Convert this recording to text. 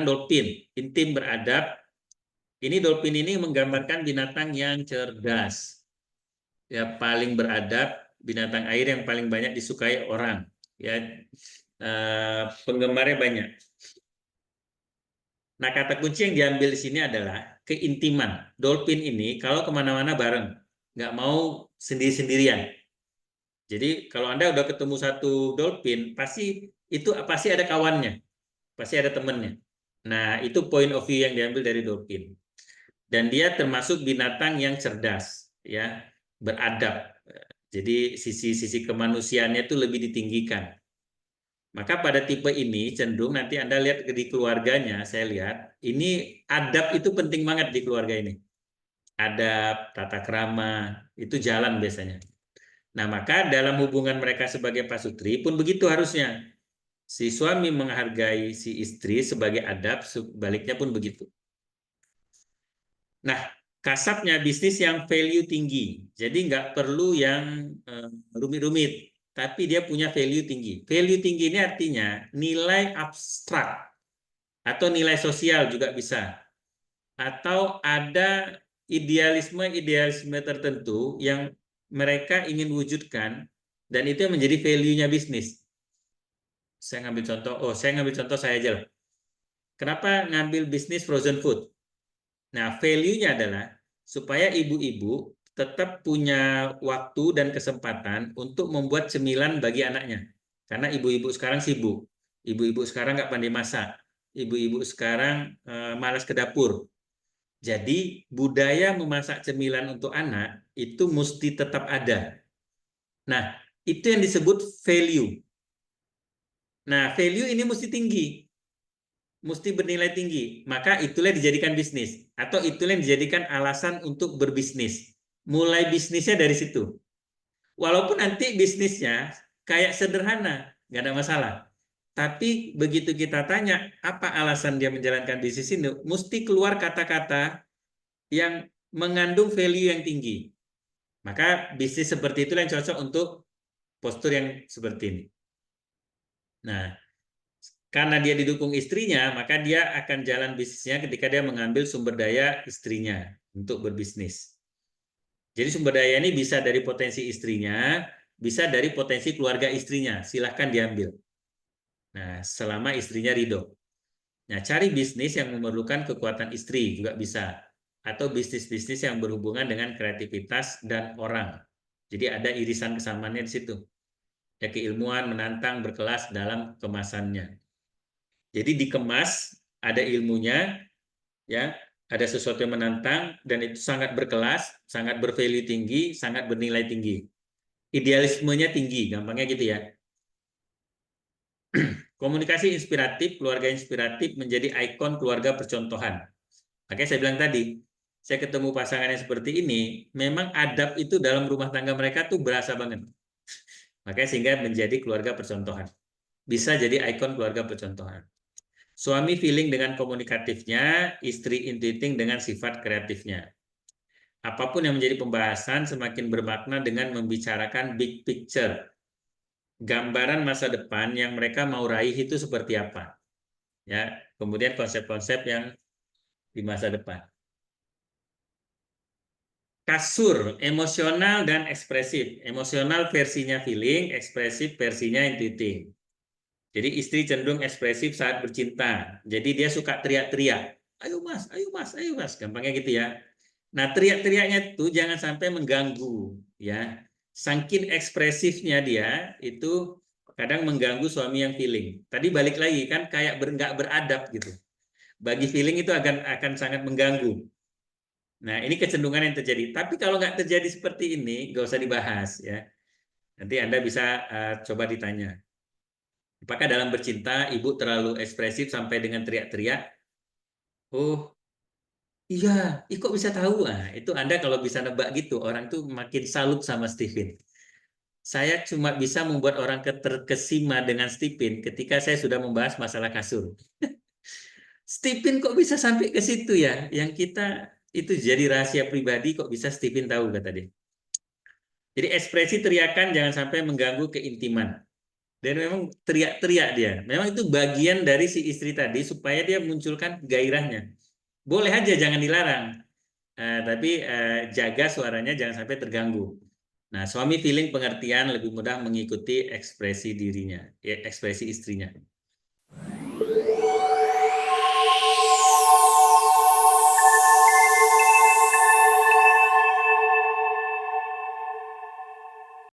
Sekarang dolphin, intim beradab. Ini dolphin ini menggambarkan binatang yang cerdas, ya paling beradab, binatang air yang paling banyak disukai orang. Ya, penggemarnya banyak. Nah, kata kunci yang diambil di sini adalah keintiman. Dolphin ini kalau kemana-mana bareng, nggak mau sendiri-sendirian. Jadi kalau Anda udah ketemu satu dolphin, pasti ada kawannya, pasti ada temennya. Nah, itu point of view yang diambil dari dolphin. Dan dia termasuk binatang yang cerdas, ya, beradab. Jadi sisi-sisi kemanusiaannya itu lebih ditinggikan. Maka pada tipe ini cenderung nanti Anda lihat di keluarganya, saya lihat ini adab itu penting banget di keluarga ini. Adab, tata krama, itu jalan biasanya. Nah, maka dalam hubungan mereka sebagai pasutri pun begitu harusnya. Si suami menghargai si istri sebagai adab, sebaliknya pun begitu. Nah, kasatnya bisnis yang value tinggi. Jadi nggak perlu yang rumit-rumit, tapi dia punya value tinggi. Value tinggi ini artinya nilai abstrak atau nilai sosial juga bisa. Atau ada idealisme-idealisme tertentu yang mereka ingin wujudkan dan itu yang menjadi value-nya bisnis. Saya ngambil contoh saya aja lah. Kenapa ngambil bisnis frozen food? Nah, value-nya adalah supaya ibu-ibu tetap punya waktu dan kesempatan untuk membuat cemilan bagi anaknya. Karena ibu-ibu sekarang sibuk. Ibu-ibu sekarang nggak pandai masak. Ibu-ibu sekarang malas ke dapur. Jadi budaya memasak cemilan untuk anak itu mesti tetap ada. Nah, itu yang disebut value. Nah, value ini mesti tinggi, mesti bernilai tinggi. Maka itulah dijadikan bisnis, atau itulah yang dijadikan alasan untuk berbisnis. Mulai bisnisnya dari situ. Walaupun nanti bisnisnya kayak sederhana, nggak ada masalah. Tapi begitu kita tanya apa alasan dia menjalankan bisnis ini, mesti keluar kata-kata yang mengandung value yang tinggi. Maka bisnis seperti itu yang cocok untuk postur yang seperti ini. Nah, karena dia didukung istrinya, maka dia akan jalan bisnisnya ketika dia mengambil sumber daya istrinya untuk berbisnis. Jadi sumber daya ini bisa dari potensi istrinya, bisa dari potensi keluarga istrinya. Silahkan diambil. Nah, selama istrinya ridho. Nah, cari bisnis yang memerlukan kekuatan istri juga bisa. Atau bisnis-bisnis yang berhubungan dengan kreativitas dan orang. Jadi ada irisan kesamaannya di situ. Ya, keilmuan menantang berkelas dalam kemasannya. Jadi dikemas, ada ilmunya, ya, ada sesuatu yang menantang dan itu sangat berkelas, sangat bervalue tinggi, sangat bernilai tinggi. Idealismenya tinggi, gampangnya gitu ya. Komunikasi inspiratif, keluarga inspiratif menjadi ikon keluarga percontohan. Makanya saya bilang tadi, saya ketemu pasangan yang seperti ini, memang adab itu dalam rumah tangga mereka tuh berasa banget. Makanya sehingga menjadi keluarga percontohan. Bisa jadi ikon keluarga percontohan. Suami feeling dengan komunikatifnya, istri intuiting dengan sifat kreatifnya. Apapun yang menjadi pembahasan semakin bermakna dengan membicarakan big picture. Gambaran masa depan yang mereka mau raih itu seperti apa. Ya, kemudian konsep-konsep yang di masa depan. Kasur, emosional dan ekspresif. Emosional versinya feeling, ekspresif versinya intuiting. Jadi istri cenderung ekspresif saat bercinta. Jadi dia suka teriak-teriak. Ayo mas, ayo mas, ayo mas. Gampangnya gitu ya. Nah teriak-teriaknya itu jangan sampai mengganggu. Ya, saking ekspresifnya dia itu kadang mengganggu suami yang feeling. Tadi balik lagi kan kayak nggak beradab gitu. Bagi feeling itu akan sangat mengganggu. Nah ini kecenderungan yang terjadi. Tapi kalau nggak terjadi seperti ini, nggak usah dibahas ya. Nanti Anda bisa coba ditanya. Apakah dalam bercinta ibu terlalu ekspresif sampai dengan teriak-teriak? Oh, iya, kok bisa tahu? Ah, itu Anda kalau bisa nebak gitu, orang tuh makin salut sama Stephen. Saya cuma bisa membuat orang terkesima dengan Stephen ketika saya sudah membahas masalah kasur. Stephen kok bisa sampai ke situ ya? Yang kita itu jadi rahasia pribadi kok bisa Stephen tahu kata dia. Jadi ekspresi teriakan jangan sampai mengganggu keintiman. Dan memang teriak-teriak dia. Memang itu bagian dari si istri tadi supaya dia munculkan gairahnya. Boleh aja, jangan dilarang. Tapi jaga suaranya jangan sampai terganggu. Nah, suami feeling pengertian, lebih mudah mengikuti ekspresi dirinya, ya, ekspresi istrinya.